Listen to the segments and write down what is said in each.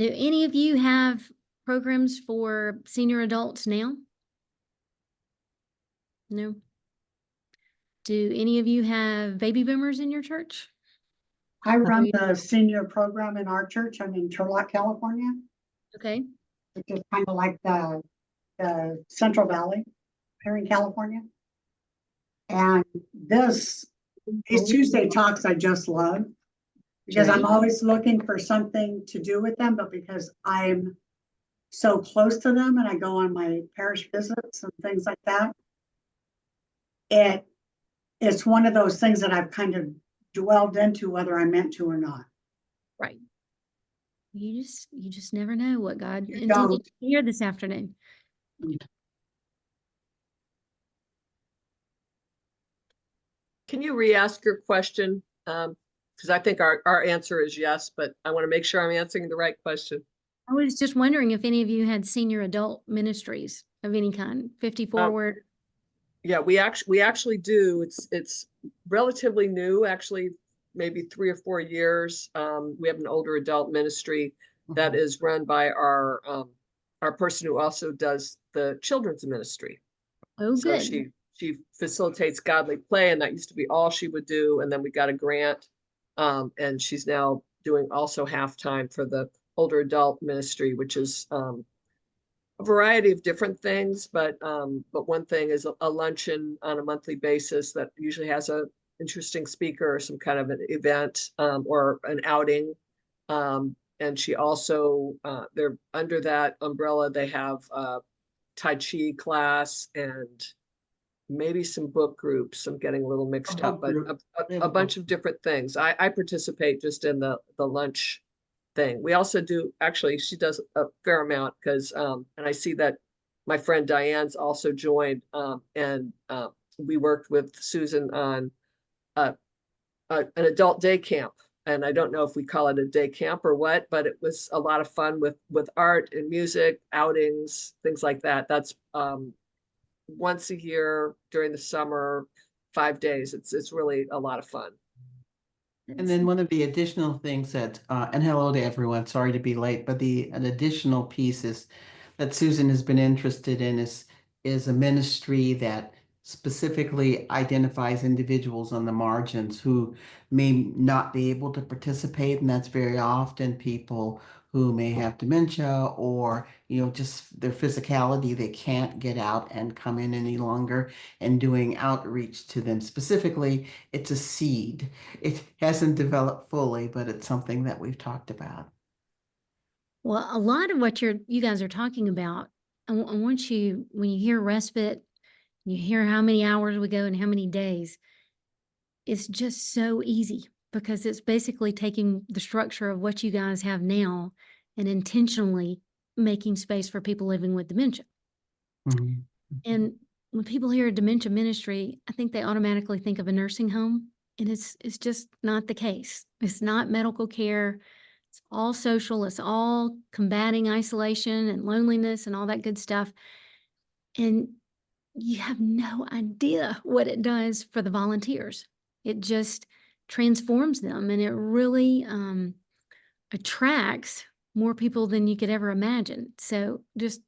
Do any of you have programs for senior adults now? No. Do any of you have baby boomers in your church? I run the senior program in our church. I'm in Turlock, California, Okay. which is kind of like the Central Valley here in California. And these Tuesday talks I just love because I'm always looking for something to do with them, but because I'm so close to them and I go on my parish visits and things like that, it's one of those things that I've kind of dwelled into whether I meant to or not. Right. You just never know what God You intended don't. to hear this afternoon. Can you re-ask your question? Because I think our answer is yes, but I want to make sure I'm answering the right question. I was just wondering if any of you had senior adult ministries of any kind, 50 forward. Yeah, we actually do. It's relatively new, actually, maybe 3 or 4 years. We have an older adult ministry that is run by our person who also does the children's ministry. Oh, So good. she facilitates godly play, and that used to be all she would do. And then we got a grant, and she's now doing also halftime for the older adult ministry, which is a variety of different things. But one thing is a luncheon on a monthly basis that usually has a interesting speaker or some kind of an event or an outing. And she also, they're under that umbrella, they have Tai Chi class and maybe some book groups. I'm getting a little mixed up, but a bunch of different things. I participate just in the lunch thing. We also do, actually, she does a fair amount because, and I see that my friend Diane's also joined, and we worked with Susan on an adult day camp. And I don't know if we call it a day camp or what, but it was a lot of fun with art and music, outings, things like that. That's once a year during the summer, 5 days. It's really a lot of fun. And then one of the additional things that, and hello to everyone, sorry to be late, but an additional piece that Susan has been interested in is a ministry that specifically identifies individuals on the margins who may not be able to participate. And that's very often people who may have dementia or, just their physicality, they can't get out and come in any longer, and doing outreach to them. Specifically, it's a seed. It hasn't developed fully, but it's something that we've talked about. Well, a lot of what you guys are talking about, I want you, when you hear respite, you hear how many hours we go and how many days, it's just so easy because it's basically taking the structure of what you guys have now and intentionally making space for people living with dementia. Mm-hmm. And when people hear dementia ministry, I think they automatically think of a nursing home, and it's just not the case. It's not medical care. It's all social. It's all combating isolation and loneliness and all that good stuff. And you have no idea what it does for the volunteers. It just transforms them, and it really attracts more people than you could ever imagine. So just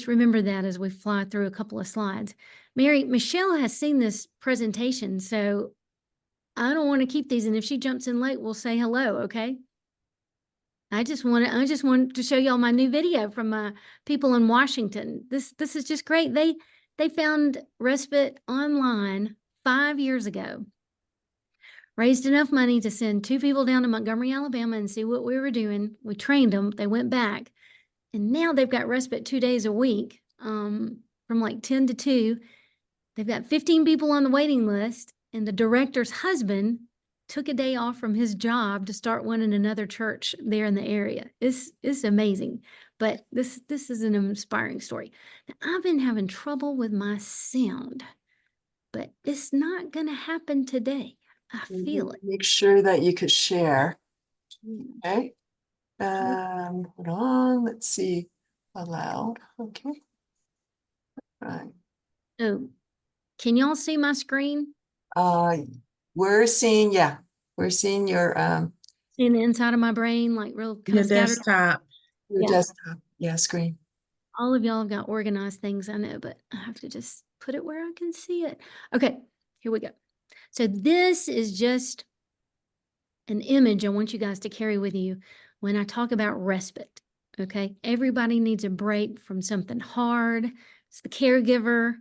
remember that as we fly through a couple of slides. Mary, Michelle has seen this presentation, so I don't want to keep these. And if she jumps in late, we'll say hello, okay? I just wanted to show y'all my new video from people in Washington. This is just great. They found respite online 5 years ago. Raised enough money to send 2 people down to Montgomery, Alabama and see what we were doing. We trained them. They went back. And now they've got respite 2 days a week, from like 10 to 2. They've got 15 people on the waiting list, and the director's husband took a day off from his job to start one in another church there in the area. It's amazing, but this is an inspiring story. Now, I've been having trouble with my sound, but it's not going to happen today. I feel it. Make sure that you could share. Okay. Hold on. Let's see. Allowed. Okay. Right. Oh, can y'all see my screen? We're seeing your Seeing the inside of my brain, like real kind Your of scattered. desktop. Your Yeah. desktop, yeah, screen. All of y'all have got organized things, I know, but I have to just put it where I can see it. Okay, here we go. So this is just an image I want you guys to carry with you when I talk about respite. Okay, everybody needs a break from something hard. It's the caregiver.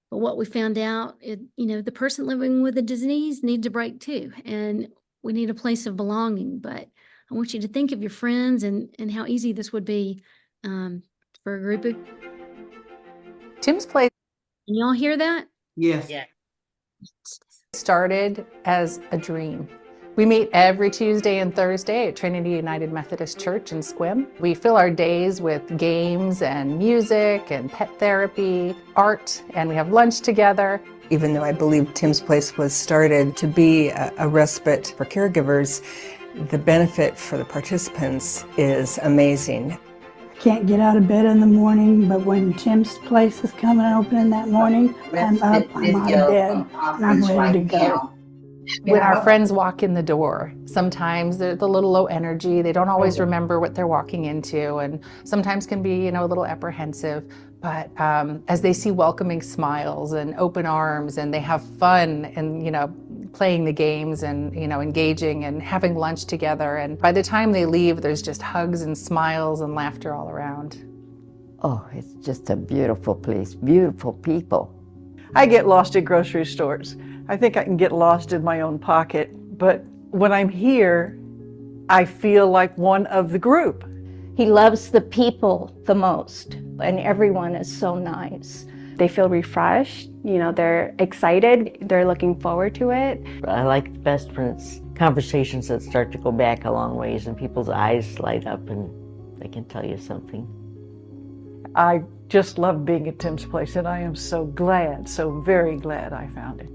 But what we found out, the person living with a disease needs a break too. And we need a place of belonging. But I want you to think of your friends and how easy this would be for a group of. Tim's Place Can y'all hear that? Yes. started as a dream. We meet every Tuesday and Thursday at Trinity United Methodist Church in Sequim. We fill our days with games and music and pet therapy, art, and we have lunch together. Even though I believe Tim's Place was started to be a respite for caregivers, the benefit for the participants is amazing. Can't get out of bed in the morning, but when Tim's Place is coming open in that morning, I'm up, I'm out of bed, and I'm ready to go. When our friends walk in the door, sometimes they're a little low energy. They don't always remember what they're walking into, and sometimes can be, a little apprehensive. But as they see welcoming smiles and open arms, and they have fun, and playing the games, and engaging and having lunch together, and by the time they leave, there's just hugs and smiles and laughter all around. Oh, it's just a beautiful place, beautiful people. I get lost at grocery stores. I think I can get lost in my own pocket, but when I'm here, I feel like one of the group. He loves the people the most, and everyone is so nice. They feel refreshed, they're excited, they're looking forward to it. I like the best when it's conversations that start to go back a long ways and people's eyes light up and they can tell you something. I just love being at Tim's Place, and I am so glad, so very glad I found it.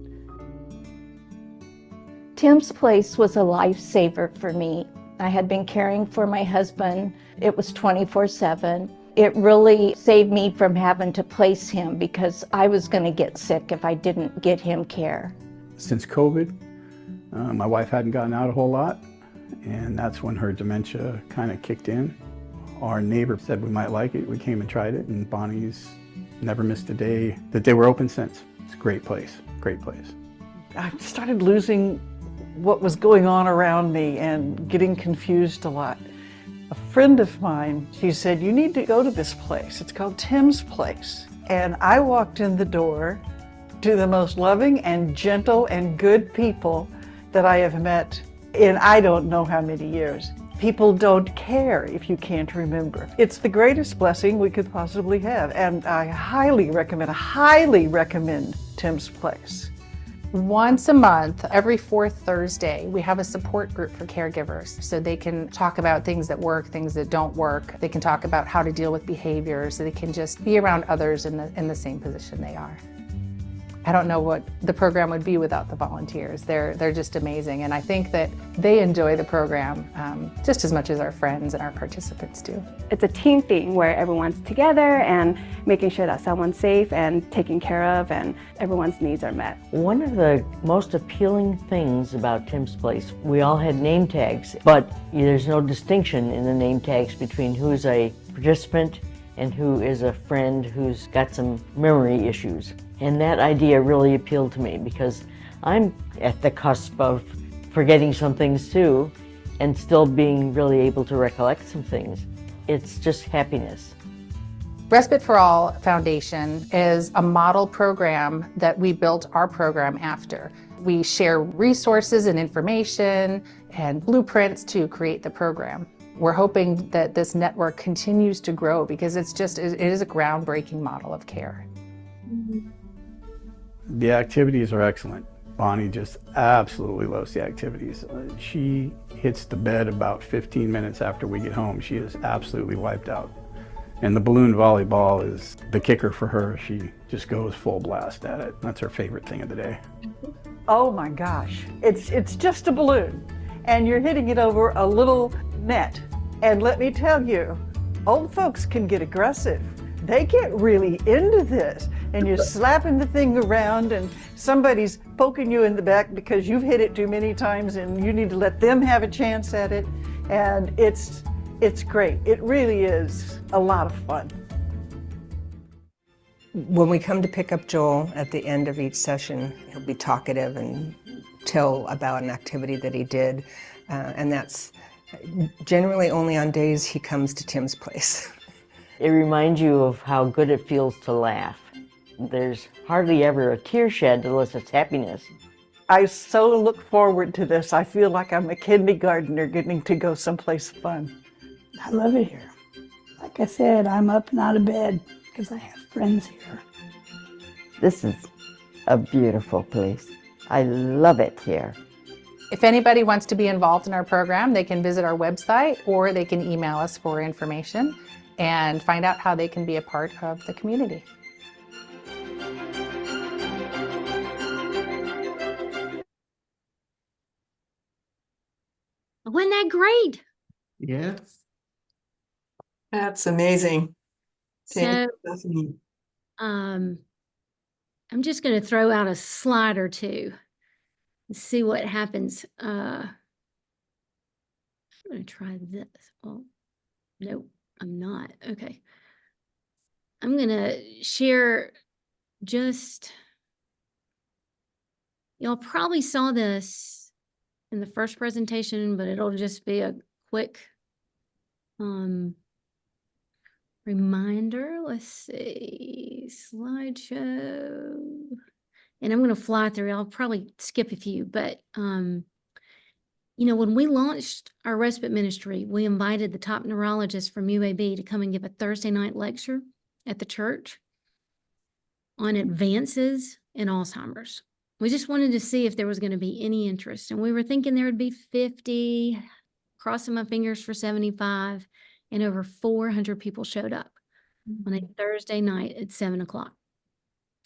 Tim's Place was a lifesaver for me. I had been caring for my husband. It was 24/7. It really saved me from having to place him because I was going to get sick if I didn't get him care. Since COVID, my wife hadn't gotten out a whole lot, and that's when her dementia kind of kicked in. Our neighbor said we might like it. We came and tried it, and Bonnie's never missed a day that they were open since. It's a great place, great place. I started losing what was going on around me and getting confused a lot. A friend of mine, she said, you need to go to this place. It's called Tim's Place. And I walked in the door to the most loving and gentle and good people that I have met in I don't know how many years. People don't care if you can't remember. It's the greatest blessing we could possibly have. And I highly recommend Tim's Place. Once a month, every fourth Thursday, we have a support group for caregivers. So they can talk about things that work, things that don't work. They can talk about how to deal with behaviors. So they can just be around others in the same position they are. I don't know what the program would be without the volunteers. They're just amazing. And I think that they enjoy the program just as much as our friends and our participants do. It's a team thing where everyone's together and making sure that someone's safe and taken care of and everyone's needs are met. One of the most appealing things about Tim's Place, we all had name tags, but there's no distinction in the name tags between who's a participant and who is a friend who's got some memory issues. And that idea really appealed to me because I'm at the cusp of forgetting some things too and still being really able to recollect some things. It's just happiness. Respite for All Foundation is a model program that we built our program after. We share resources and information and blueprints to create the program. We're hoping that this network continues to grow because it is a groundbreaking model of care. The activities are excellent. Bonnie just absolutely loves the activities. She hits the bed about 15 minutes after we get home. She is absolutely wiped out. And the balloon volleyball is the kicker for her. She just goes full blast at it. That's her favorite thing of the day. Oh my gosh, it's just a balloon and you're hitting it over a little net. And let me tell you, old folks can get aggressive. They get really into this and you're slapping the thing around and somebody's poking you in the back because you've hit it too many times and you need to let them have a chance at it. And it's It's great. It really is a lot of fun. When we come to pick up Joel at the end of each session, he'll be talkative and tell about an activity that he did. And that's generally only on days he comes to Tim's place. It reminds you of how good it feels to laugh. There's hardly ever a tear shed unless it's happiness. I so look forward to this. I feel like I'm a kindergartner getting to go someplace fun. I love it here. Like I said, I'm up and out of bed because I have friends here. This is a beautiful place. I love it here. If anybody wants to be involved in our program, they can visit our website or they can email us for information and find out how they can be a part of the community. Wasn't that great? Yeah. That's amazing. Thank So, you, Stephanie. I'm just going to throw out a slide or two and see what happens. I'm going to try this. Oh, nope, I'm not. Okay. I'm going to share just, y'all probably saw this in the first presentation, but it'll just be a quick reminder. Let's see, slideshow. And I'm going to fly through. I'll probably skip a few, but you know, when we launched our respite ministry, we invited the top neurologists from UAB to come and give a Thursday night lecture at the church on advances in Alzheimer's. We just wanted to see if there was going to be any interest. And we were thinking there would be 50, crossing my fingers for 75, and over 400 people showed up on a Thursday night at 7 o'clock.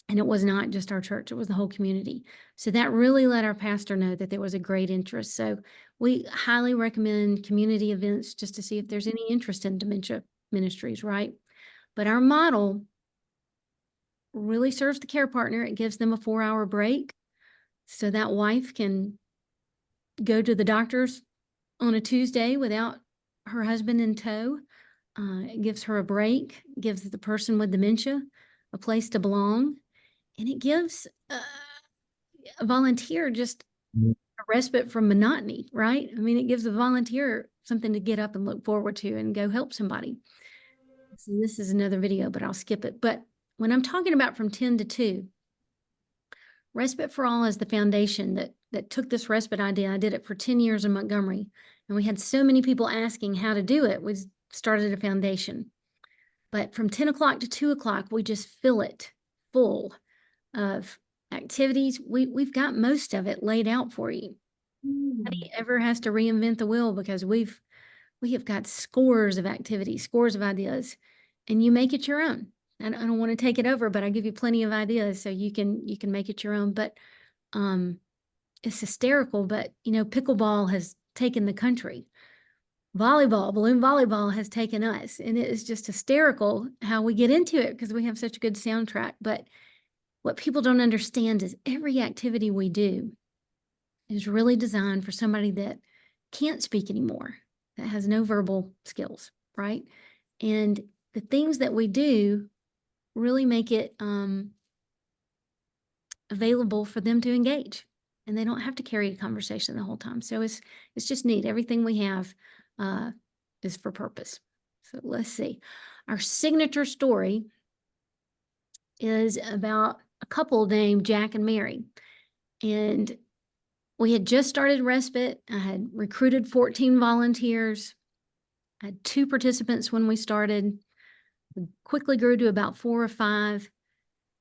And it was not just our church, it was the whole community. So that really let our pastor know that there was a great interest. So we highly recommend community events just to see if there's any interest in dementia ministries, right? But our model really serves the care partner. It gives them a 4-hour break so that wife can go to the doctor's on a Tuesday without her husband in tow. It gives her a break, gives the person with dementia a place to belong. And it gives a volunteer just a respite from monotony, right? I mean, it gives a volunteer something to get up and look forward to and go help somebody. So this is another video, but I'll skip it. But when I'm talking about from 10 to 2, Respite for All is the foundation that took this respite idea. I did it for 10 years in Montgomery, and we had so many people asking how to do it. We started a foundation. But from 10 o'clock to 2 o'clock, we just fill it full of activities. We've got most of it laid out for you. Nobody ever has to reinvent the wheel because we have got scores of activities, scores of ideas, and you make it your own. I don't want to take it over, but I give you plenty of ideas so you can make it your own. But it's hysterical. But you know, pickleball has taken the country. Volleyball, balloon volleyball has taken us, and it is just hysterical how we get into it because we have such a good soundtrack. But what people don't understand is every activity we do is really designed for somebody that can't speak anymore, that has no verbal skills, right? And the things that we do really make it available for them to engage, and they don't have to carry a conversation the whole time. So it's just neat. Everything we have is for purpose. So let's see. Our signature story is about a couple named Jack and Mary. And we had just started respite. I had recruited 14 volunteers. I had 2 participants when we started. We quickly grew to about 4 or 5.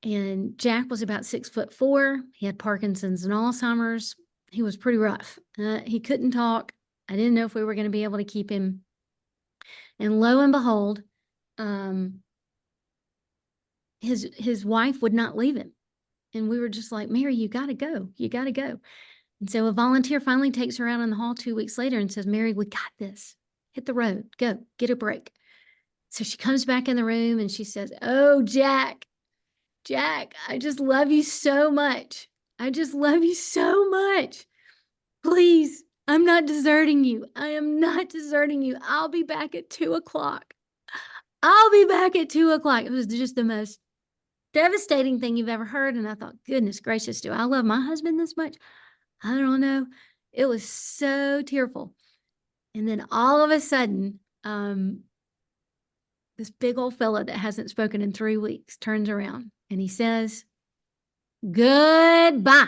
And Jack was about 6'4". He had Parkinson's and Alzheimer's. He was pretty rough. He couldn't talk. I didn't know if we were going to be able to keep him. And lo and behold, his wife would not leave him. And we were just like, Mary, you got to go. You got to go. And so a volunteer finally takes her out in the hall 2 weeks later and says, Mary, we got this. Hit the road. Go. Get a break. So she comes back in the room and she says, oh, Jack, I just love you so much. I just love you so much. Please, I'm not deserting you. I am not deserting you. I'll be back at 2:00. I'll be back at 2:00. It was just the most devastating thing you've ever heard. And I thought, goodness gracious, do I love my husband this much? I don't know. It was so tearful. And then all of a sudden, this big old fella that hasn't spoken in 3 weeks turns around and he says, goodbye.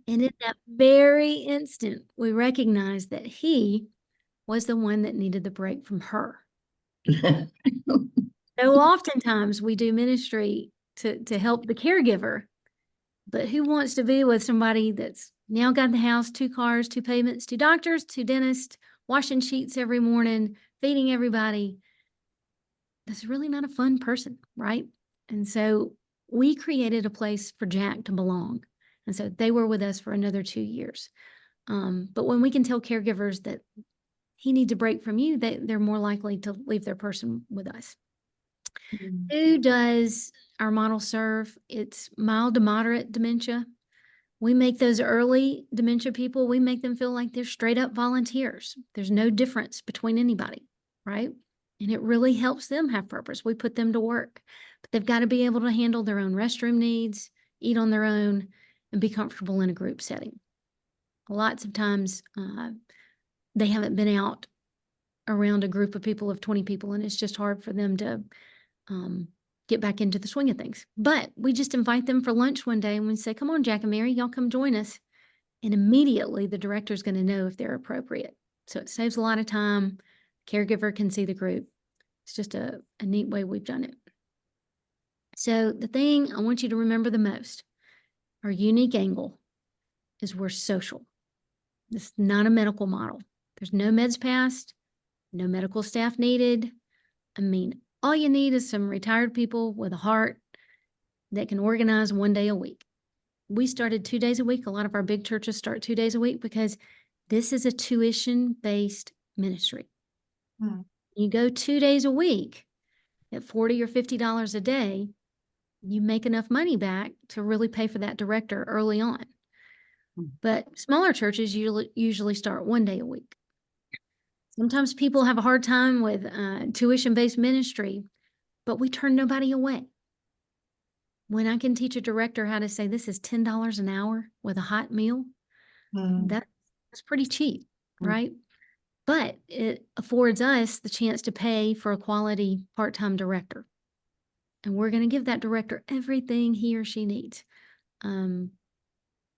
And in that very instant, we recognized that he was the one that needed the break from her. So oftentimes we do ministry to help the caregiver, but who wants to be with somebody that's now got the house, 2 cars, 2 payments, 2 doctors, 2 dentists, washing sheets every morning, feeding everybody? That's really not a fun person, right? And so we created a place for Jack to belong. And so they were with us for another 2 years. But when we can tell caregivers that he needs a break from you, they're more likely to leave their person with us. Who does our model serve? It's mild to moderate dementia. We make those early dementia people, we make them feel like they're straight up volunteers. There's no difference between anybody, right? And it really helps them have purpose. We put them to work, but they've got to be able to handle their own restroom needs, eat on their own, and be comfortable in a group setting. Lots of times they haven't been out around a group of people of 20 people, and it's just hard for them to get back into the swing of things. But we just invite them for lunch one day and we say, come on, Jack and Mary, y'all come join us. And immediately the director's going to know if they're appropriate. So it saves a lot of time. Caregiver can see the group. It's just a neat way we've done it. So the thing I want you to remember the most, our unique angle, is we're social. This is not a medical model. There's no meds passed, no medical staff needed. I mean, all you need is some retired people with a heart that can organize 1 day a week. We started 2 days a week. A lot of our big churches start 2 days a week because this is a tuition-based ministry. You go 2 days a week at $40 or $50 a day, you make enough money back to really pay for that director early on. But smaller churches usually start 1 day a week. Sometimes people have a hard time with tuition-based ministry, but we turn nobody away. When I can teach a director how to say, this is $10 an hour with a hot meal, that's pretty cheap, right? But it affords us the chance to pay for a quality part-time director. And we're going to give that director everything he or she needs. You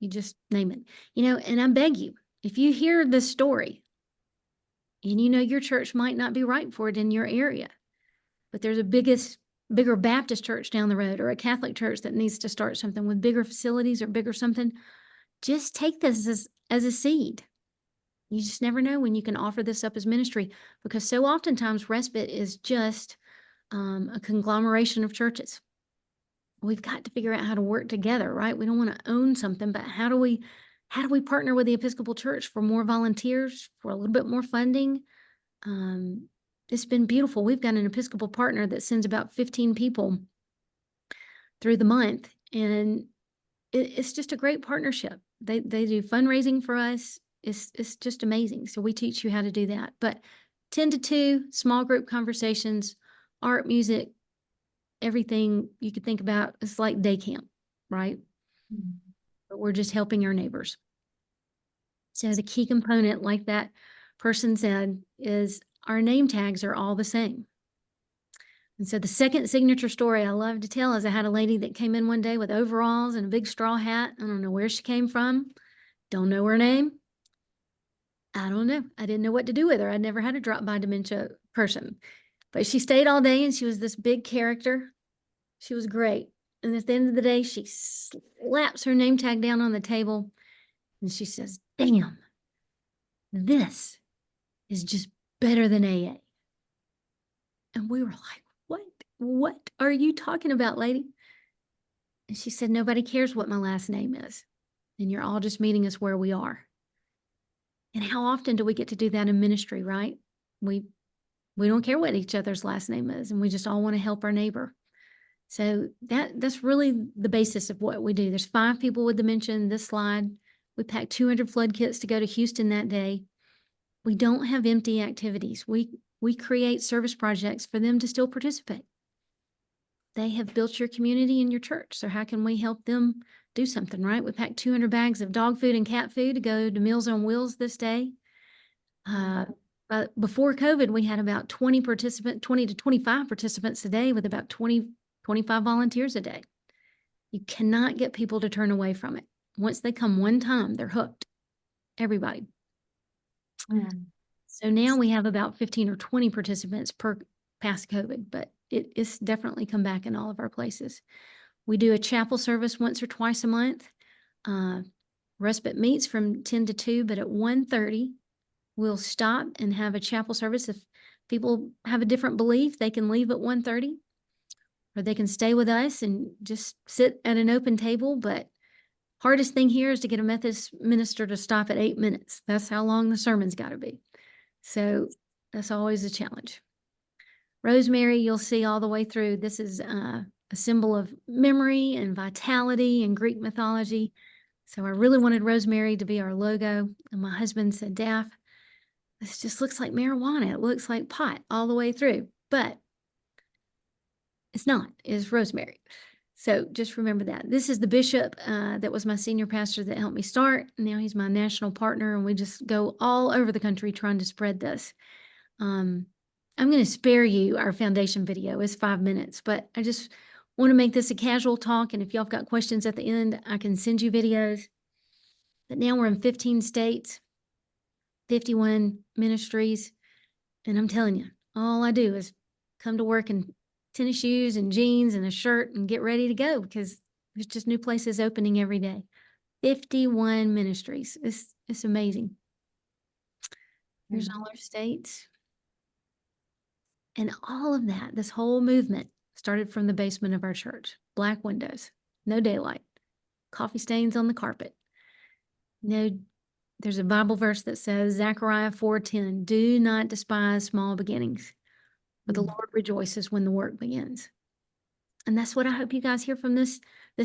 just name it. And I beg you, if you hear this story, and your church might not be right for it in your area, but there's a bigger Baptist church down the road or a Catholic church that needs to start something with bigger facilities or bigger something, just take this as a seed. You just never know when you can offer this up as ministry, because so oftentimes respite is just a conglomeration of churches. We've got to figure out how to work together, right? We don't want to own something, but how do we partner with the Episcopal Church for more volunteers, for a little bit more funding? It's been beautiful. We've got an Episcopal partner that sends about 15 people through the month, and it's just a great partnership. They do fundraising for us. It's just amazing. So we teach you how to do that. But 10 to 2, small group conversations, art, music, everything you could think about. It's like day camp, right? But we're just helping our neighbors. So the key component, like that person said, is our name tags are all the same. And so the second signature story I love to tell is I had a lady that came in one day with overalls and a big straw hat. I don't know where she came from. Don't know her name. I don't know. I didn't know what to do with her. I never had a drop-by dementia person. But she stayed all day and she was this big character. She was great. And at the end of the day, she slaps her name tag down on the table and she says, damn, this is just better than AA. And we were like, what are you talking about, lady? And she said, nobody cares what my last name is. And you're all just meeting us where we are. And how often do we get to do that in ministry, right? We don't care what each other's last name is, and we just all want to help our neighbor. So that's really the basis of what we do. There's 5 people with dementia in this slide. We packed 200 flood kits to go to Houston that day. We don't have empty activities. We create service projects for them to still participate. They have built your community and your church. So how can we help them do something, right? We packed 200 bags of dog food and cat food to go to Meals on Wheels this day. But before COVID, we had about 20 to 25 participants a day with about 20, 25 volunteers a day. You cannot get people to turn away from it. Once they come one time, they're hooked. Everybody. So now we have about 15 or 20 participants per past COVID, but it's definitely come back in all of our places. We do a chapel service once or twice a month. Respite meets from 10 to 2, but at 1:30, we'll stop and have a chapel service. If people have a different belief, they can leave at 1:30, or they can stay with us and just sit at an open table. But hardest thing here is to get a Methodist minister to stop at 8 minutes. That's how long the sermon's got to be. So that's always a challenge. Rosemary, you'll see all the way through. This is a symbol of memory and vitality in Greek mythology. So I really wanted Rosemary to be our logo. And my husband said, Daff, this just looks like marijuana. It looks like pot all the way through. But it's not. It's rosemary. So just remember that. This is the bishop that was my senior pastor that helped me start. Now he's my national partner, and we just go all over the country trying to spread this. I'm going to spare you our foundation video. It's 5 minutes, but I just want to make this a casual talk. And if y'all have got questions at the end, I can send you videos. But now we're in 15 states, 51 ministries. And I'm telling you, all I do is come to work in tennis shoes and jeans and a shirt and get ready to go, because there's just new places opening every day. 51 ministries. It's amazing. Here's all our states. And all of that, this whole movement started from the basement of our church. Black windows, no daylight, coffee stains on the carpet. There's a Bible verse that says, Zechariah 4:10, do not despise small beginnings, but the Lord rejoices when the work begins. And that's what I hope you guys hear from this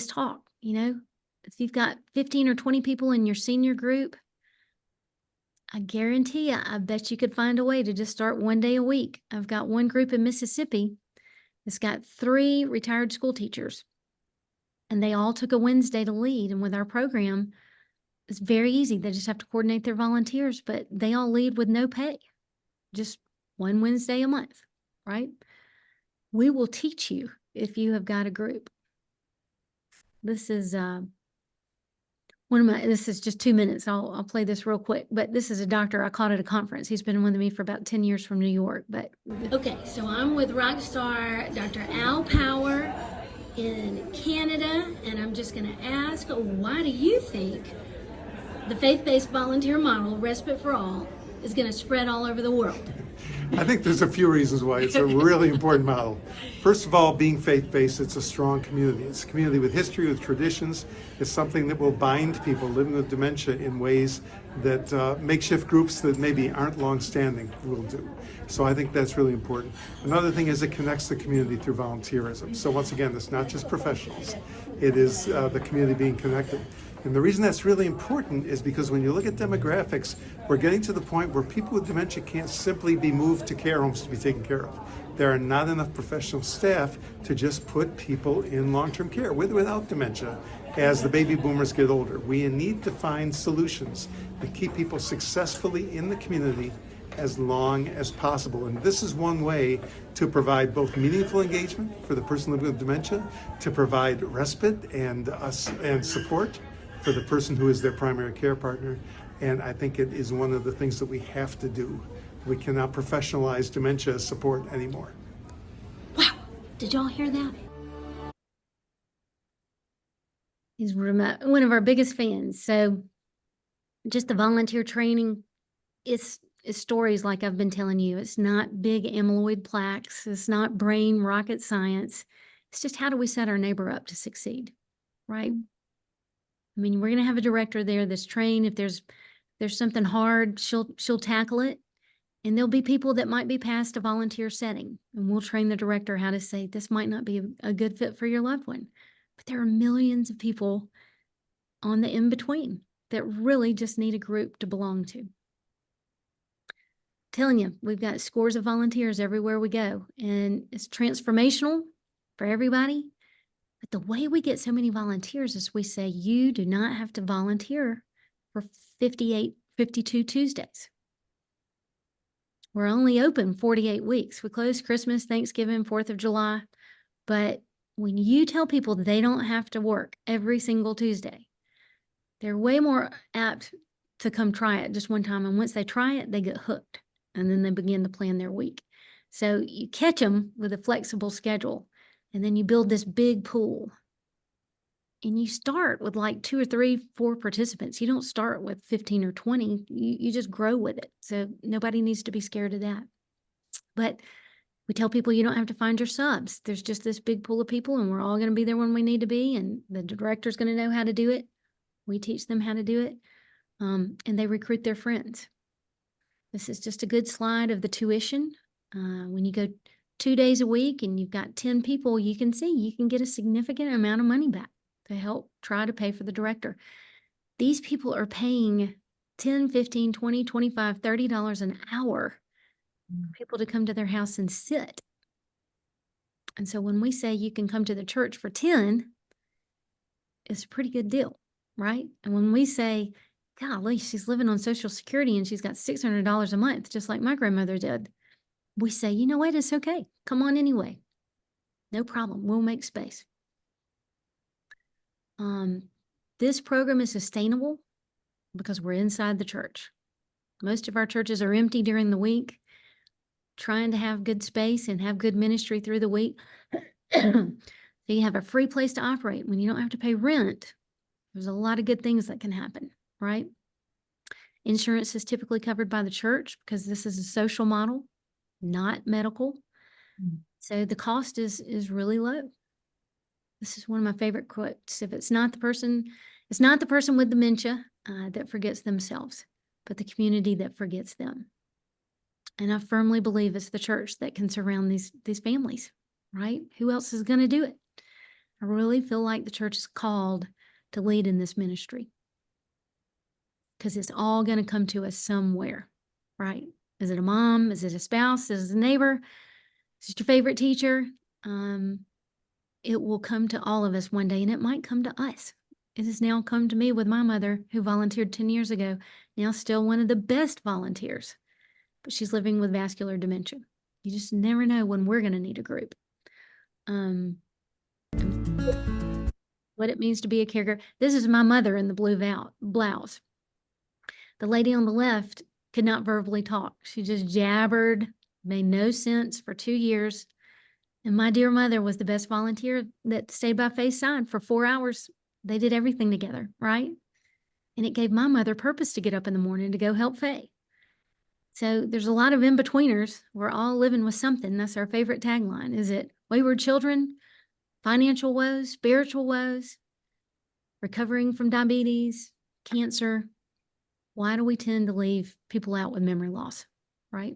talk. If you've got 15 or 20 people in your senior group, I guarantee you, I bet you could find a way to just start one day a week. I've got one group in Mississippi that's got 3 retired school teachers, and they all took a Wednesday to lead. And with our program, it's very easy. They just have to coordinate their volunteers, but they all lead with no pay, just one Wednesday a month, right? We will teach you if you have got a group. This is this is just 2 minutes. I'll play this real quick, but this is a doctor I caught at a conference. He's been with me for about 10 years from New York, but. Okay, so I'm with rock star Dr. Al Power in Canada, and I'm just gonna ask, why do you think the faith-based volunteer model, Respite for All, is gonna spread all over the world? I think there's a few reasons why it's a really important model. First of all, being faith-based, it's a strong community. It's a community with history, with traditions. It's something that will bind people living with dementia in ways that makeshift groups that maybe aren't long-standing will do. So I think that's really important. Another thing is it connects the community through volunteerism. So once again, it's not just professionals. It is the community being connected. And the reason that's really important is because when you look at demographics, we're getting to the point where people with dementia can't simply be moved to care homes to be taken care of. There are not enough professional staff to just put people in long-term care, with or without dementia, as the baby boomers get older. We need to find solutions that keep people successfully in the community as long as possible. And this is one way to provide both meaningful engagement for the person living with dementia, to provide respite and support for the person who is their primary care partner. And I think it is one of the things that we have to do. We cannot professionalize dementia support anymore. Wow, did y'all hear that? He's one of our biggest fans. So just the volunteer training, it's stories like I've been telling you. It's not big amyloid plaques. It's not brain rocket science. It's just, how do we set our neighbor up to succeed, right? I mean, we're going to have a director there that's trained. If there's something hard, she'll tackle it. And there'll be people that might be past a volunteer setting, and we'll train the director how to say, this might not be a good fit for your loved one. But there are millions of people on the in-between that really just need a group to belong to. Telling you, we've got scores of volunteers everywhere we go, and it's transformational for everybody. But the way we get so many volunteers is we say, you do not have to volunteer for 52 Tuesdays. We're only open 48 weeks. We close Christmas, Thanksgiving, 4th of July. But when you tell people they don't have to work every single Tuesday, they're way more apt to come try it just one time. And once they try it, they get hooked. And then they begin to plan their week. So you catch them with a flexible schedule, and then you build this big pool. And you start with like 2 or 3, 4 participants. You don't start with 15 or 20. You just grow with it. So nobody needs to be scared of that. But we tell people you don't have to find your subs. There's just this big pool of people, and we're all going to be there when we need to be. And the director's going to know how to do it. We teach them how to do it. And they recruit their friends. This is just a good slide of the tuition. When you go 2 days a week and you've got 10 people, you can see you can get a significant amount of money back to help try to pay for the director. These people are paying $10, $15, $20, $25, $30 an hour for people to come to their house and sit. And so when we say you can come to the church for 10, it's a pretty good deal, right? And when we say, golly, she's living on Social Security and she's got $600 a month, just like my grandmother did, we say, you know what, it's okay. Come on anyway. No problem. We'll make space. This program is sustainable because we're inside the church. Most of our churches are empty during the week, trying to have good space and have good ministry through the week. So you have a free place to operate when you don't have to pay rent. There's a lot of good things that can happen, right? Insurance is typically covered by the church because this is a social model, not medical. So the cost is really low. This is one of my favorite quotes. If it's not the person with dementia that forgets themselves, but the community that forgets them. And I firmly believe it's the church that can surround these families, right? Who else is going to do it? I really feel like the church is called to lead in this ministry because it's all going to come to us somewhere, right? Is it a mom? Is it a spouse? Is it a neighbor? Is it your favorite teacher? It will come to all of us one day, and it might come to us. It has now come to me with my mother, who volunteered 10 years ago, now still one of the best volunteers, but she's living with vascular dementia. You just never know when we're going to need a group. What it means to be a caregiver. This is my mother in the blue blouse. The lady on the left could not verbally talk. She just jabbered, made no sense for 2 years. And my dear mother was the best volunteer that stayed by Faye's side for 4 hours. They did everything together, right? And it gave my mother purpose to get up in the morning to go help Faye. So there's a lot of in-betweeners. We're all living with something. That's our favorite tagline. Is it wayward children, financial woes, spiritual woes, recovering from diabetes, cancer? Why do we tend to leave people out with memory loss, right?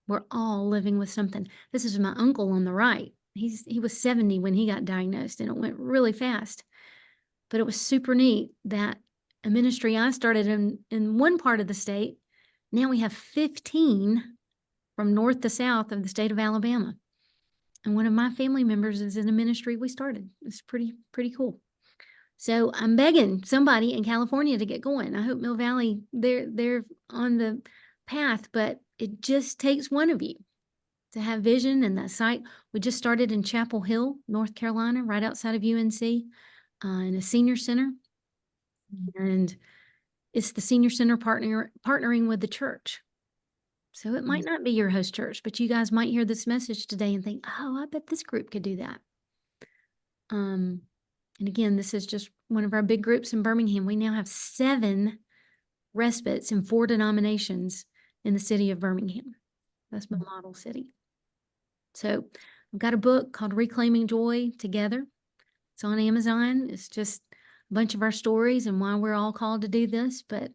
We're all living with something. This is my uncle on the right. He was 70 when he got diagnosed, and it went really fast. But it was super neat that a ministry I started in one part of the state, now we have 15 from north to south of the state of Alabama. And one of my family members is in a ministry we started. It's pretty cool. So I'm begging somebody in California to get going. I hope Mill Valley, they're on the path, but it just takes one of you to have vision and that sight. We just started in Chapel Hill, North Carolina, right outside of UNC, in a senior center. And it's the senior center partnering with the church. So it might not be your host church, but you guys might hear this message today and think, oh, I bet this group could do that. And again, this is just one of our big groups in Birmingham. We now have 7 respites in 4 denominations in the city of Birmingham. That's my model city. So I've got a book called Reclaiming Joy Together. It's on Amazon. It's just a bunch of our stories and why we're all called to do this. But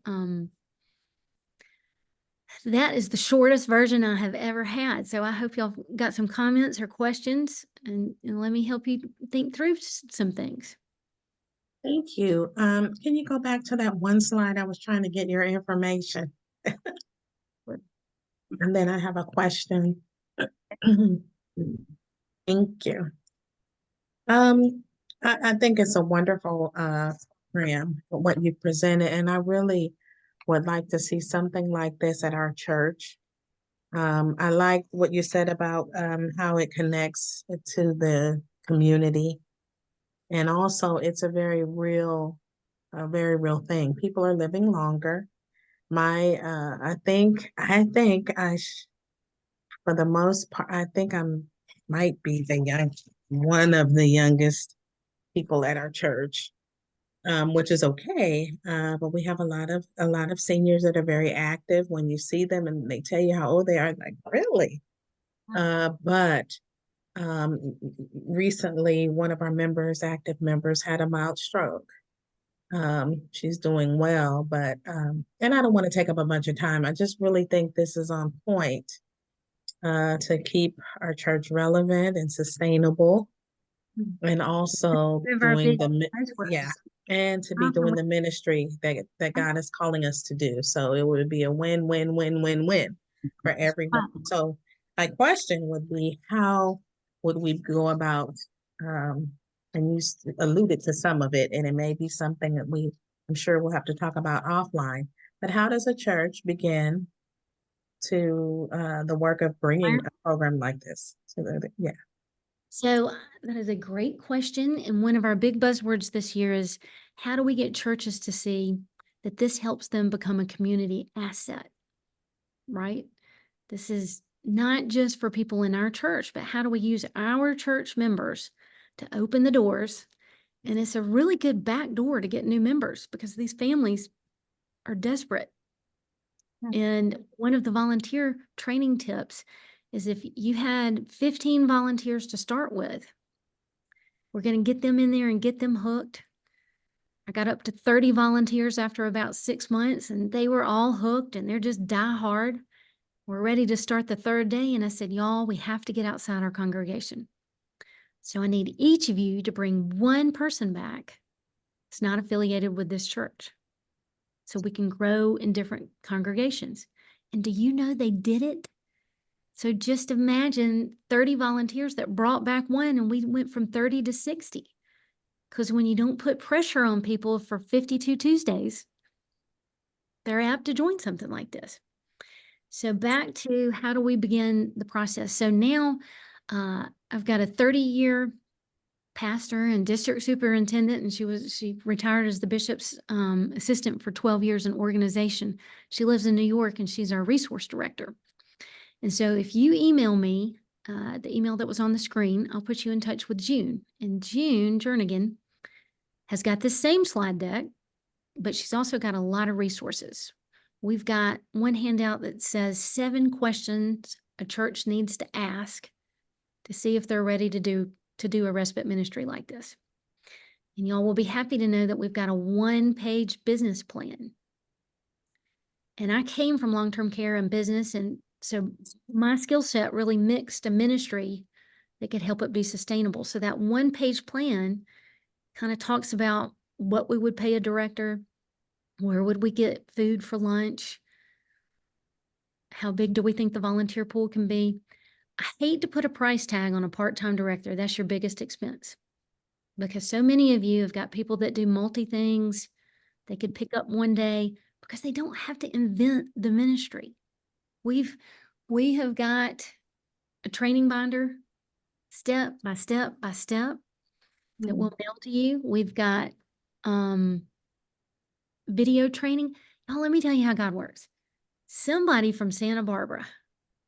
that is the shortest version I have ever had. So I hope y'all got some comments or questions, and let me help you think through some things. Thank you. Can you go back to that one slide? I was trying to get your information. And then I have a question. Thank you. I think it's a wonderful program, what you presented, and I really would like to see something like this at our church. I like what you said about how it connects to the community. And also it's a very real thing. People are living longer. I think for the most part, I think might be one of the youngest people at our church, which is okay. But we have a lot of seniors that are very active. When you see them and they tell you how old they are, like, really? But recently, one of our active members, had a mild stroke. She's doing well, but and I don't want to take up a bunch of time. I just really think this is on point to keep our church relevant and sustainable, and also doing and to be doing the ministry that God is calling us to do. So it would be a win for everyone. So my question would be, how would we go about, and you alluded to some of it, and it may be something that I'm sure we'll have to talk about offline, but how does a church begin to the work of bringing a program like this? So that is a great question. And one of our big buzzwords this year is, how do we get churches to see that this helps them become a community asset, right? This is not just for people in our church, but how do we use our church members to open the doors? And it's a really good back door to get new members, because these families are desperate. And one of the volunteer training tips is, if you had 15 volunteers to start with, we're going to get them in there and get them hooked. I got up to 30 volunteers after about 6 months, and they were all hooked, and they're just die hard. We're ready to start the third day. And I said, y'all, we have to get outside our congregation. So I need each of you to bring one person back that's not affiliated with this church, so we can grow in different congregations. And do you know they did it? So just imagine 30 volunteers that brought back one, and we went from 30 to 60. Because when you don't put pressure on people for 52 Tuesdays, they're apt to join something like this. So back to, how do we begin the process? So now I've got a 30-year pastor and district superintendent, and she retired as the bishop's assistant for 12 years in organization. She lives in New York, and she's our resource director. And so if you email me, the email that was on the screen, I'll put you in touch with June. And June Jernigan has got this same slide deck, but she's also got a lot of resources. We've got one handout that says 7 questions a church needs to ask to see if they're ready to do a respite ministry like this. And y'all will be happy to know that we've got a 1-page business plan. And I came from long-term care and business, and so my skill set really mixed a ministry that could help it be sustainable. So that 1-page plan kind of talks about what we would pay a director, where would we get food for lunch, how big do we think the volunteer pool can be. I hate to put a price tag on a part-time director. That's your biggest expense, because so many of you have got people that do multi-things. They could pick up one day, because they don't have to invent the ministry. We have got a training binder, step by step by step, that we'll mail to you. We've got video training. Now, let me tell you how God works. Somebody from Santa Barbara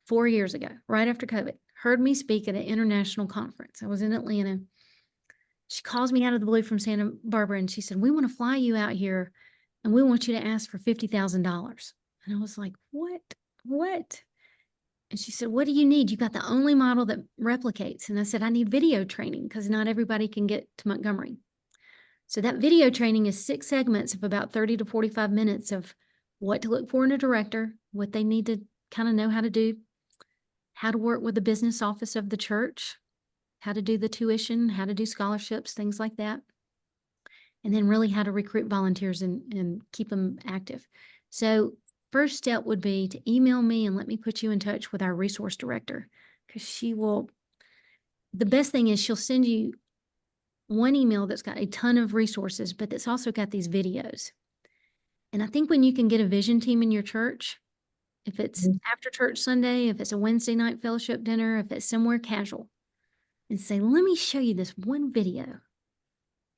4 years ago, right after COVID, heard me speak at an international conference. I was in Atlanta. She calls me out of the blue from Santa Barbara, and she said, we want to fly you out here, and we want you to ask for $50,000. And I was like, what? And she said, what do you need? You got the only model that replicates. And I said, I need video training, because not everybody can get to Montgomery. So that video training is 6 segments of about 30 to 45 minutes of what to look for in a director, what they need to kind of know how to do, how to work with the business office of the church, how to do the tuition, how to do scholarships, things like that. and then really how to recruit volunteers and keep them active. So first step would be to email me and let me put you in touch with our resource director, because she will, the best thing is she'll send you one email that's got a ton of resources, but that's also got these videos. And I think when you can get a vision team in your church, if it's after church Sunday, if it's a Wednesday night fellowship dinner, if it's somewhere casual, and say, let me show you this one video,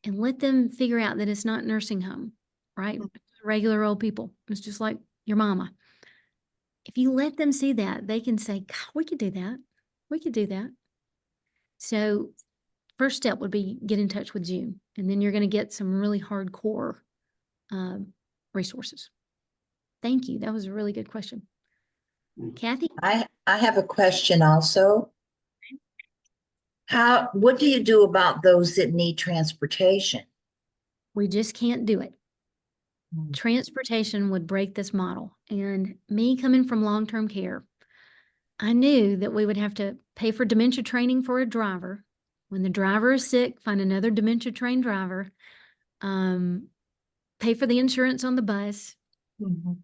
and let them figure out that it's not nursing home, right? Regular old people. It's just like your mama. If you let them see that, they can say, God, we could do that. We could do that. So first step would be get in touch with June, and then you're going to get some really hardcore resources. Thank you. That was a really good question. Kathy? I have a question also. What do you do about those that need transportation? We just can't do it. Transportation would break this model. And me coming from long-term care, I knew that we would have to pay for dementia training for a driver. When the driver is sick, find another dementia trained driver, pay for the insurance on the bus.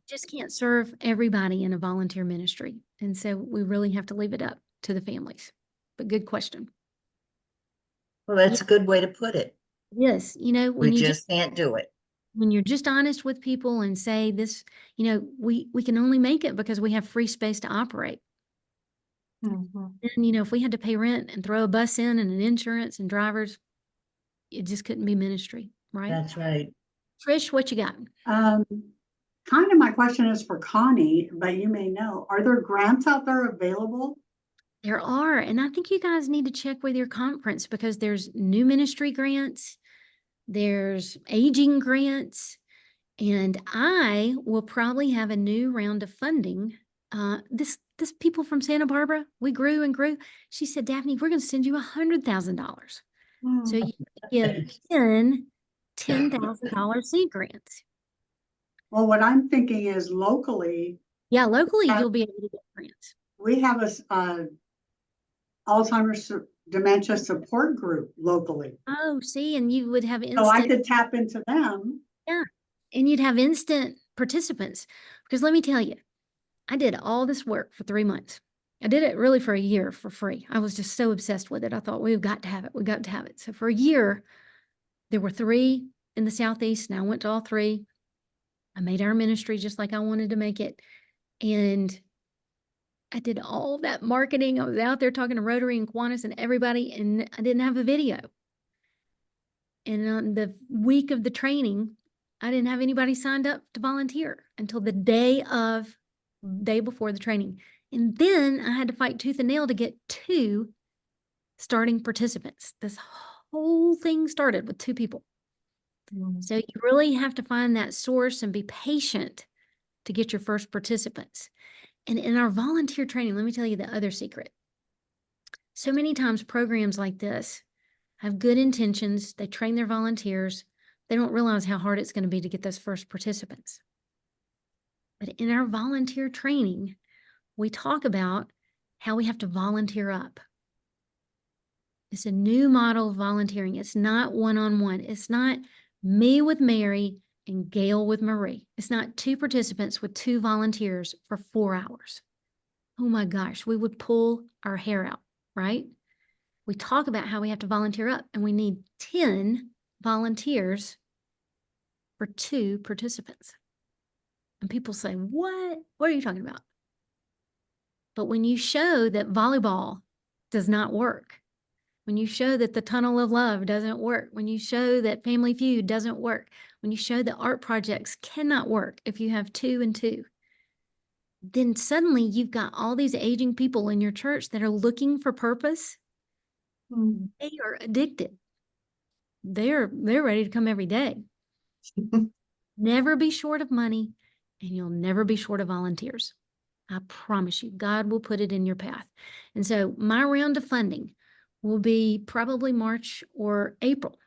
Just can't serve everybody in a volunteer ministry. And so we really have to leave it up to the families. But good question. Well, that's a good way to put it. Yes. You know, when We you just can't do it. when you're just honest with people and say this, you know, we can only make it because we have free space to operate. And, you know, if we had to pay rent and throw a bus in and an insurance and drivers, it just couldn't be ministry, right? That's right. Trish, what you got? Kind of my question is for Connie, but you may know, are there grants out there available? There are, and I think you guys need to check with your conference, because there's new ministry grants, there's aging grants, and I will probably have a new round of funding. This people from Santa Barbara, we grew and grew. She said, Daphne, we're going to send you $100,000. So you give 10 $10,000 seed grants. Well, what I'm thinking is locally. Yeah, locally you'll be able to get grants. We have a Alzheimer's dementia support group locally. Oh, see, and you would have instant. So I could tap into them. Yeah, and you'd have instant participants. Because let me tell you, I did all this work for 3 months. I did it really for a year for free. I was just so obsessed with it. I thought, we've got to have it. We've got to have it. So for a year, there were 3 in the Southeast, and I went to all 3. I made our ministry just like I wanted to make it. And I did all that marketing. I was out there talking to Rotary and Kiwanis and everybody, and I didn't have a video. And on the week of the training, I didn't have anybody signed up to volunteer until the day before the training. And then I had to fight tooth and nail to get 2 starting participants. This whole thing started with 2 people. So you really have to find that source and be patient to get your first participants. And in our volunteer training, let me tell you the other secret. So many times programs like this have good intentions. They train their volunteers. They don't realize how hard it's going to be to get those first participants. But in our volunteer training, we talk about how we have to volunteer up. It's a new model of volunteering. It's not one-on-one. It's not me with Mary and Gail with Marie. It's not 2 participants with 2 volunteers for 4 hours. Oh my gosh, we would pull our hair out, right? We talk about how we have to volunteer up, and we need 10 volunteers for 2 participants. And people say, what? What are you talking about? But when you show that volleyball does not work, when you show that the tunnel of love doesn't work, when you show that Family Feud doesn't work, when you show that art projects cannot work if you have 2 and 2, then suddenly you've got all these aging people in your church that are looking for purpose. They are addicted. They're ready to come every day. Never be short of money, and you'll never be short of volunteers. I promise you, God will put it in your path. And so my round of funding will be probably March or April,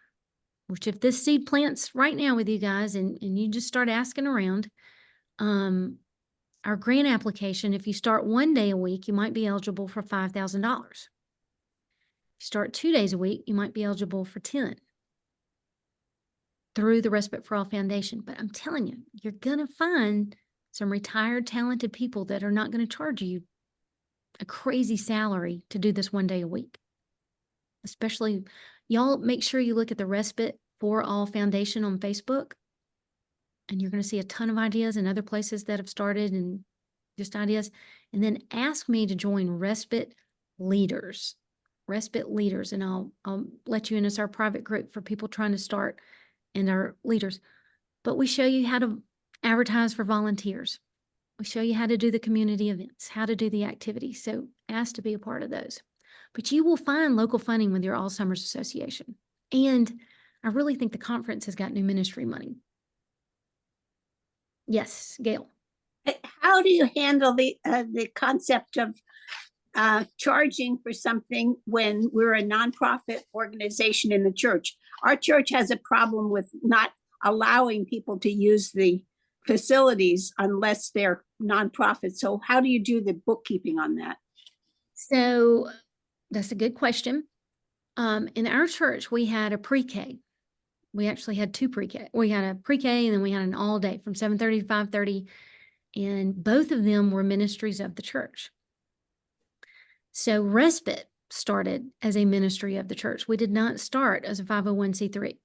which if this seed plants right now with you guys and you just start asking around, our grant application, if you start 1 day a week, you might be eligible for $5,000. If you start 2 days a week, you might be eligible for 10. through the Respite for All Foundation. But I'm telling you, you're going to find some retired, talented people that are not going to charge you a crazy salary to do this one day a week. Especially, y'all make sure you look at the Respite for All Foundation on Facebook, and you're going to see a ton of ideas and other places that have started and just ideas. And then ask me to join Respite Leaders, and I'll let you in as our private group for people trying to start and our leaders. But we show you how to advertise for volunteers. We show you how to do the community events, how to do the activities. So ask to be a part of those. But you will find local funding with your Alzheimer's Association. And I really think the conference has got new ministry money. Yes, Gail. How do you handle the concept of charging for something when we're a nonprofit organization in the church? Our church has a problem with not allowing people to use the facilities unless they're nonprofit. So how do you do the bookkeeping on that? So that's a good question. In our church, we had a pre-K. We actually had two pre-K. We had a pre-K and then we had an all day from 7:30 to 5:30. And both of them were ministries of the church. So Respite started as a ministry of the church. We did not start as a 501c3.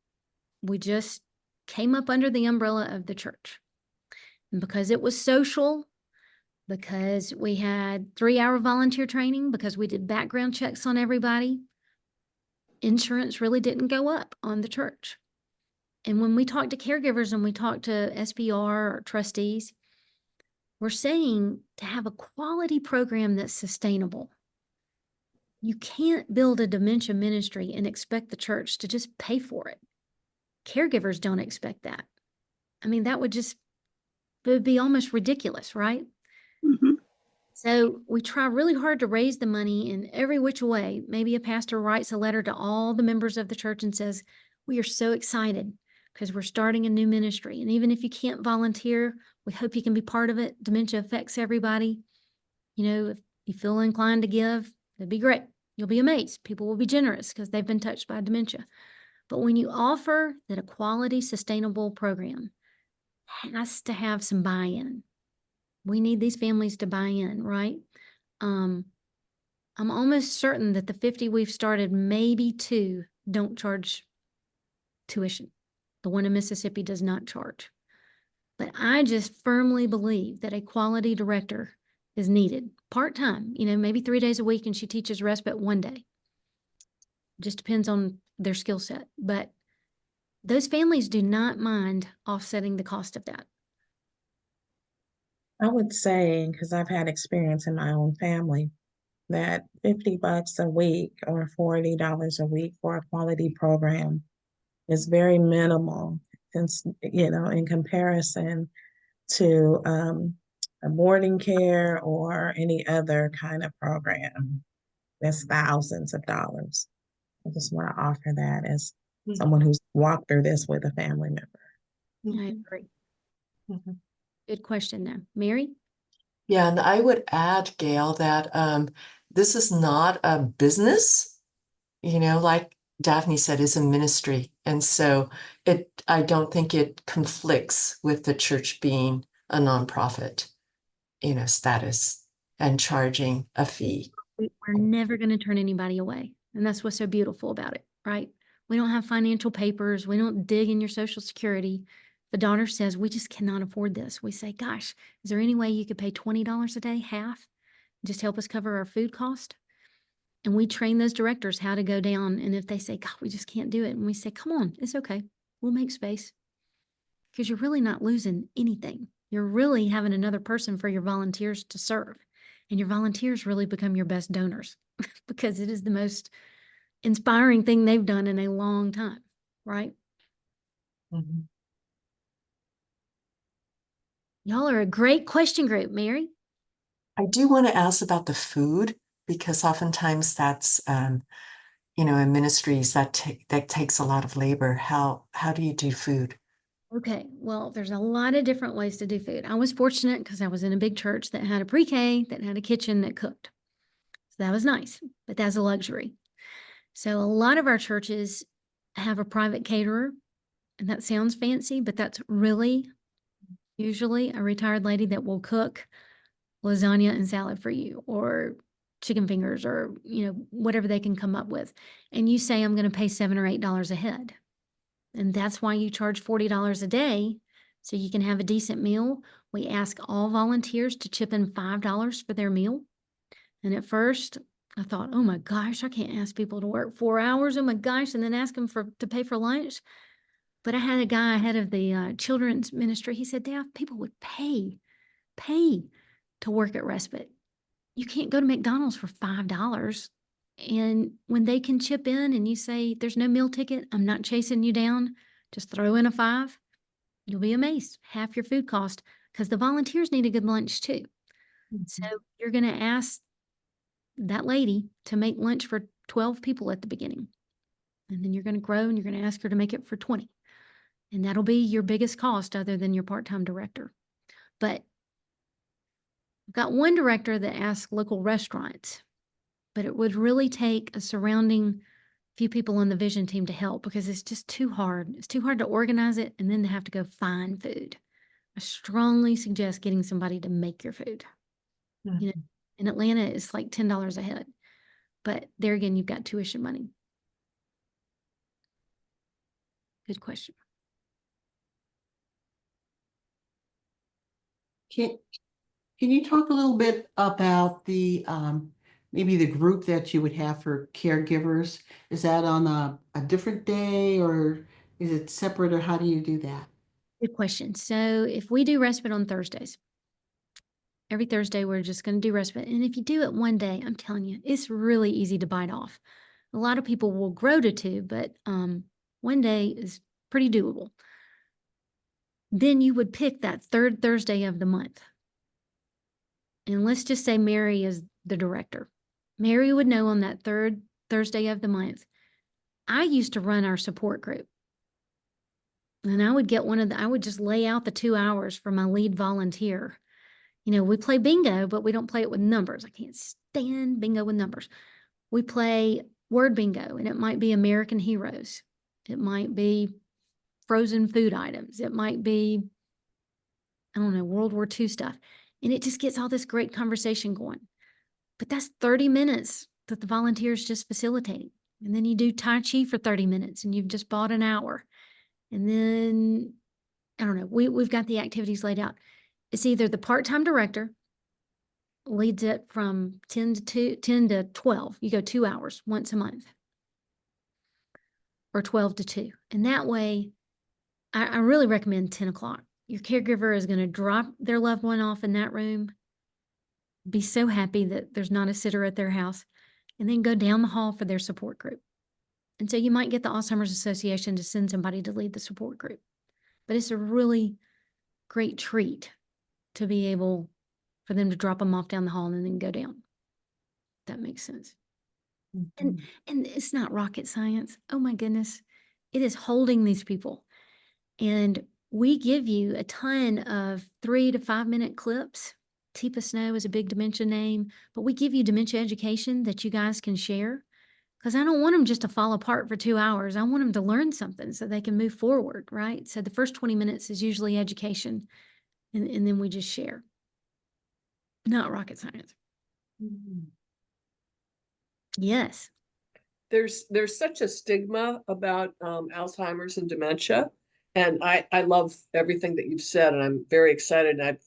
We just came up under the umbrella of the church. And because it was social, because we had 3-hour volunteer training, because we did background checks on everybody, insurance really didn't go up on the church. And when we talk to caregivers and we talk to SBR or trustees, we're saying to have a quality program that's sustainable. You can't build a dementia ministry and expect the church to just pay for it. Caregivers don't expect that. I mean, it would be almost ridiculous, right? Mm-hmm. So we try really hard to raise the money in every which way. Maybe a pastor writes a letter to all the members of the church and says, we are so excited because we're starting a new ministry. And even if you can't volunteer, we hope you can be part of it. Dementia affects everybody. You know, if you feel inclined to give, that'd be great. You'll be amazed. People will be generous because they've been touched by dementia. But when you offer that a quality, sustainable program has to have some buy-in. We need these families to buy in, right? I'm almost certain that the 50 we've started, maybe 2 don't charge tuition. The one in Mississippi does not charge. But I just firmly believe that a quality director is needed. Part-time, maybe 3 days a week, and she teaches Respite 1 day. Just depends on their skill set. But those families do not mind offsetting the cost of that. I would say, because I've had experience in my own family, that $50 a week or $40 a week for a quality program is very minimal, since, in comparison to a boarding care or any other kind of program. That's thousands of dollars. I just want to offer that as someone who's walked through this with a family member. I agree. Good question though. Mary? Yeah, and I would add, Gail, that this is not a business, like Daphne said, is a ministry. And so I don't think it conflicts with the church being a nonprofit, status and charging a fee. We're never going to turn anybody away. And that's what's so beautiful about it, right? We don't have financial papers. We don't dig in your Social Security. The daughter says, we just cannot afford this. We say, gosh, is there any way you could pay $20 a day, half, just help us cover our food cost? And we train those directors how to go down. And if they say, God, we just can't do it. And we say, come on, it's okay. We'll make space. Because you're really not losing anything. You're really having another person for your volunteers to serve. And your volunteers really become your best donors because it is the most inspiring thing they've done in a long time, right? Mm-hmm. Y'all are a great question group, Mary. I do want to ask about the food, because oftentimes that's, in ministries that takes a lot of labor. How do you do food? Okay, well, there's a lot of different ways to do food. I was fortunate because I was in a big church that had a pre-K, that had a kitchen that cooked. So that was nice, but that's a luxury. So a lot of our churches have a private caterer And that sounds fancy, but that's really usually a retired lady that will cook lasagna and salad for you, or chicken fingers, or, whatever they can come up with. And you say, I'm going to pay $7 or $8 a head. And that's why you charge $40 a day, so you can have a decent meal. We ask all volunteers to chip in $5 for their meal. And at first I thought, oh my gosh, I can't ask people to work 4 hours. Oh my gosh. And then ask them to pay for lunch. But I had a guy head of the children's ministry. He said, Dad, people would pay to work at Respite. You can't go to McDonald's for $5. And when they can chip in and you say, there's no meal ticket, I'm not chasing you down, just throw in a $5, you'll be amazed. Half your food cost, because the volunteers need a good lunch too. So you're going to ask that lady to make lunch for 12 people at the beginning. And then you're going to grow and you're going to ask her to make it for 20. And that'll be your biggest cost other than your part-time director. But I've got one director that asks local restaurants, but it would really take a surrounding few people on the vision team to help, because it's just too hard. It's too hard to organize it and then to have to go find food. I strongly suggest getting somebody to make your food. In Atlanta, it's like $10 a head. But there again, you've got tuition money. Good question. Can you talk a little bit about the maybe the group that you would have for caregivers? Is that on a different day, or is it separate, or how do you do that? Good question. So if we do respite on Thursdays, every Thursday we're just going to do respite. And if you do it one day, I'm telling you, it's really easy to bite off. A lot of people will grow to 2, but one day is pretty doable. Then you would pick that third Thursday of the month. And let's just say Mary is the director. Mary would know on that third Thursday of the month. I used to run our support group. And I would get I would just lay out the 2 hours for my lead volunteer. We play bingo, but we don't play it with numbers. I can't stand bingo with numbers. We play word bingo, and it might be American heroes. It might be frozen food items. It might be, I don't know, World War II stuff. And it just gets all this great conversation going. But that's 30 minutes that the volunteer is just facilitating. And then you do Tai Chi for 30 minutes and you've just bought an hour. And then, I don't know, we've got the activities laid out. It's either the part-time director leads it from 10 to 12. You go 2 hours once a month, or 12 to 2. And that way, I really recommend 10 o'clock. Your caregiver is going to drop their loved one off in that room, be so happy that there's not a sitter at their house, and then go down the hall for their support group. And so you might get the Alzheimer's Association to send somebody to lead the support group. But it's a really great treat to be able for them to drop them off down the hall and then go down. That makes sense. And it's not rocket science. Oh my goodness. It is holding these people. And we give you a ton of 3 to 5 minute clips. Teepa Snow is a big dementia name, but we give you dementia education that you guys can share, because I don't want them just to fall apart for 2 hours. I want them to learn something so they can move forward, right? So the first 20 minutes is usually education, and then we just share. Not rocket science. Yes. There's such a stigma about Alzheimer's and dementia. And I love everything that you've said, and I'm very excited. And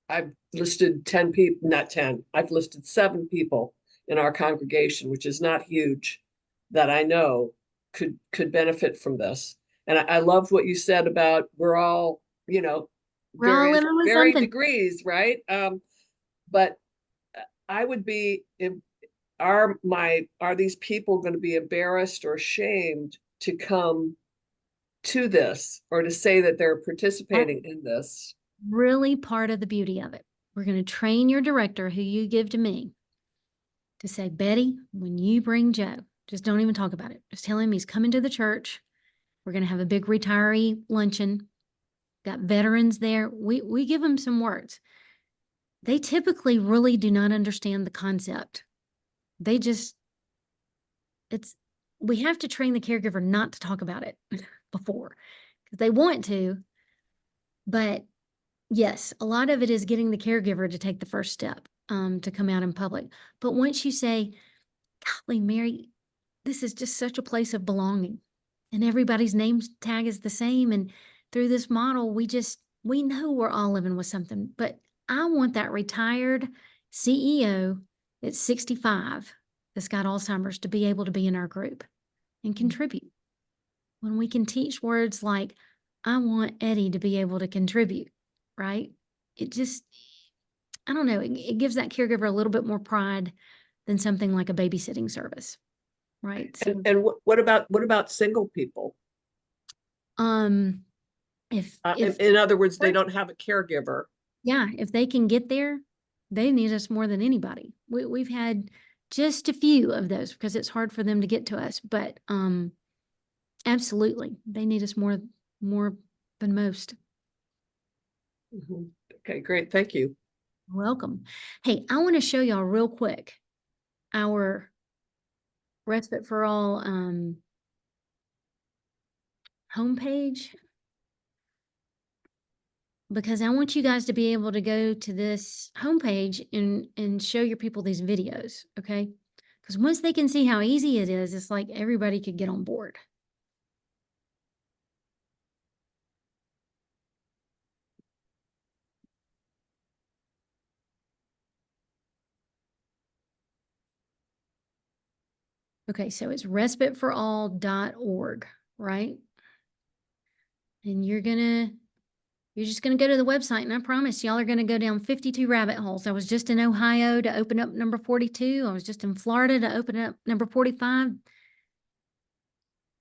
I've listed 10 people, not 10, I've listed 7 people in our congregation, which is not huge, that I know could benefit from this. And I love what you said about we're all, We're all varying living with something. degrees, right? But I would be, are these people going to be embarrassed or ashamed to come to this, or to say that they're participating in this? Really part of the beauty of it. We're going to train your director, who you give to me, to say, Betty, when you bring Joe, just don't even talk about it. Just tell him he's coming to the church. We're going to have a big retiree luncheon. Got veterans there. We give them some words. They typically really do not understand the concept. We have to train the caregiver not to talk about it. before because they want to. But yes, a lot of it is getting the caregiver to take the first step to come out in public. But once you say, golly, Mary, this is just such a place of belonging and everybody's name tag is the same. And through this model, we know we're all living with something, but I want that retired CEO at 65 that's got Alzheimer's to be able to be in our group and contribute. When we can teach words like, I want Eddie to be able to contribute, right? It just, I don't know, it gives that caregiver a little bit more pride than something like a babysitting service, right? So, And what about single people? if In other words, they don't have a caregiver. yeah, if they can get there, they need us more than anybody. We've had just a few of those because it's hard for them to get to us, but absolutely, they need us more than most. Mhm. Okay, great. Thank you. Welcome. Hey, I want to show y'all real quick our Respite for All homepage, because I want you guys to be able to go to this homepage and show your people these videos, okay? Because once they can see how easy it is, it's like everybody could get on board. Okay, so it's respiteforall.org, right? And you're just gonna go to the website, and I promise y'all are gonna go down 52 rabbit holes. I was just in Ohio to open up number 42. I was just in Florida to open up number 45.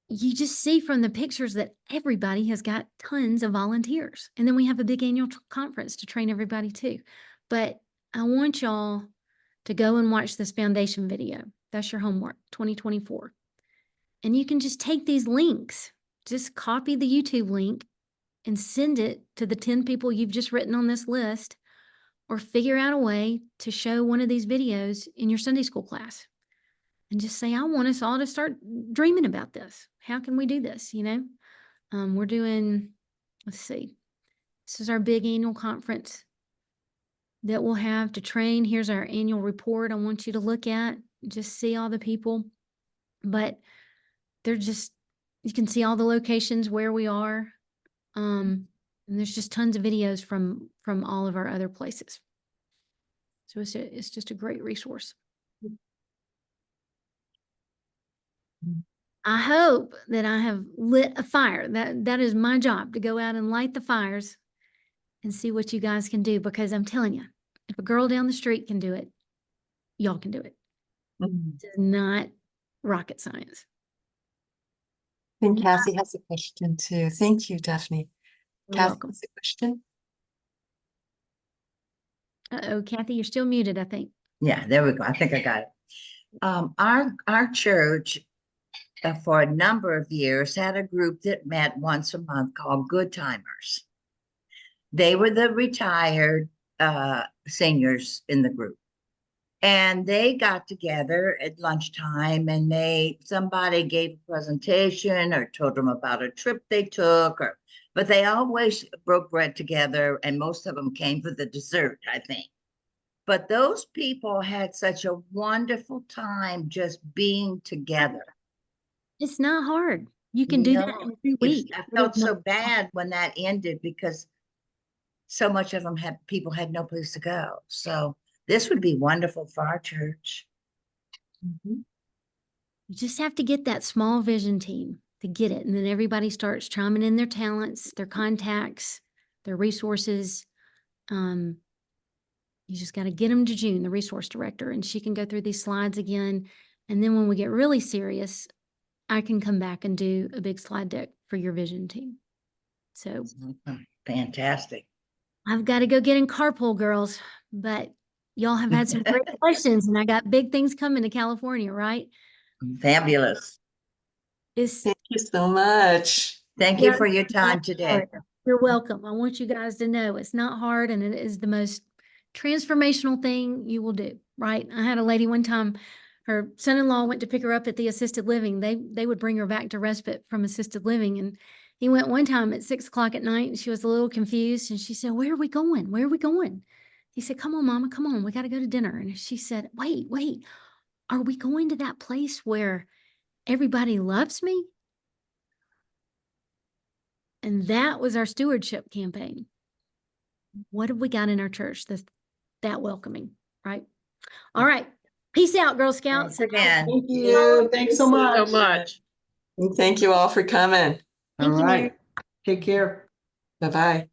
You just see from the pictures that everybody has got tons of volunteers. And then we have a big annual conference to train everybody too. But I want y'all to go and watch this foundation video. That's your homework, 2024. And you can just take these links, just copy the YouTube link and send it to the 10 people you've just written on this list, or figure out a way to show one of these videos in your Sunday school class and just say, I want us all to start dreaming about this. How can we do this? You know, we're doing, let's see, this is our big annual conference that we'll have to train. Here's our annual report I want you to look at, just see all the people. But they're just, you can see all the locations where we are. And there's just tons of videos from all of our other places. So it's just a great resource. I hope that I have lit a fire. That is my job, to go out and light the fires and see what you guys can do, because I'm telling you, if a girl down the street can do it, y'all can do it. It's not rocket science. I think Kathy has a question too. Thank you, Daphne. You're Kathy welcome. has a question. Uh-oh, Kathy, you're still muted, I think. Yeah, there we go. I think I got it. Our church for a number of years had a group that met once a month called Good Timers. They were the retired seniors in the group. And they got together at lunchtime, and somebody gave a presentation or told them about a trip they took, but they always broke bread together, and most of them came for the dessert, I think. But those people had such a wonderful time just being together. It's not hard. You can do that every week. I felt so bad when that ended, because so much of them people had no place to go. So this would be wonderful for our church. You just have to get that small vision team to get it. And then everybody starts chiming in their talents, their contacts, their resources. You just got to get them to June, the resource director, and she can go through these slides again. And then when we get really serious, I can come back and do a big slide deck for your vision team. So fantastic. I've got to go get in carpool, girls, but y'all have had some great questions, and I got big things coming to California, right? Fabulous. Thank you so much. Thank you for your time today. You're welcome. I want you guys to know it's not hard, and it is the most transformational thing you will do, right? I had a lady one time, her son-in-law went to pick her up at the assisted living. They would bring her back to respite from assisted living, and He went one time at 6 o'clock at night and she was a little confused and she said, "Where are we going? Where are we going?" He said, "Come on, Mama, come on. We got to go to dinner." And she said, wait, are we going to that place where everybody loves me?" And that was our stewardship campaign. What have we got in our church that's that welcoming, right? All right. Peace out, Girl Scouts. Again. Thank you. Thanks so much. So much. And thank you all for coming. All Thank you, Mary. right. Take care. Bye-bye.